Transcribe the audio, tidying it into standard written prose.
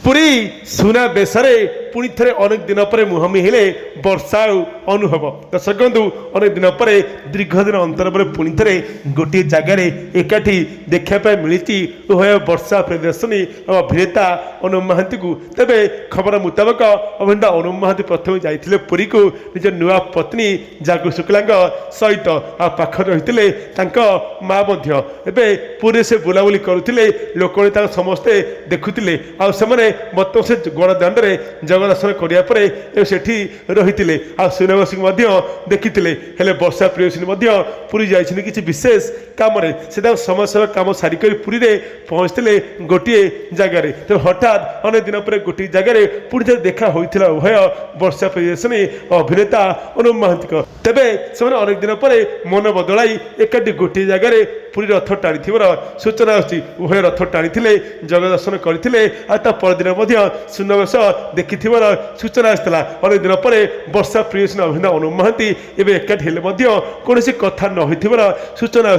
पुरी सुना बेसरे पुणी थे अनेक दिन पर मुहमी हेले वर्षा अनुभव दर्शक बंधु अनेक दिन पर दीर्घ दिन अंतर पर पुणी थे गोटे जगार एकाठी देखापी मिली उभय वर्षा प्रियदर्शनी और अभिनेता अनुप महांती को तेरे खबर मुताबक अभिनेता अनुप महांती प्रथम जाते पुरी को निज नुआ पत्नी जागु शुक्ला सहित पाखर रही माँ पुरी से बुलाबुली करुले लोक समस्ते देखुले बर्तमान से गणदाण्ड जग दर्शन कराया सेठी रही श्रीनगर देखी वर्षा प्रियदर्शनी पुरी जाइए किसी विशेष कम से समाजसेवा कम सारिक पुरी में पहुँचते गोटे जगार तो हठात अनेक दिन पर गोटे जगार पुणी देखा होता उभय वर्षा प्रियदर्शनी और अभिनेता अनुप महांती तेरे से अनेक दिन पर मन बदलाई एकाठी गोटे जगार पुरी रथ टाणी सूचना उभय रथ टाणी जग दर्शन करते परदिन सुनबस देखि सूचना आसाला अनेक दिन पर वर्षा प्रियदर्शनी अभिनेता अनुप महांती एवं एकाठी कौन कथा न सूचना।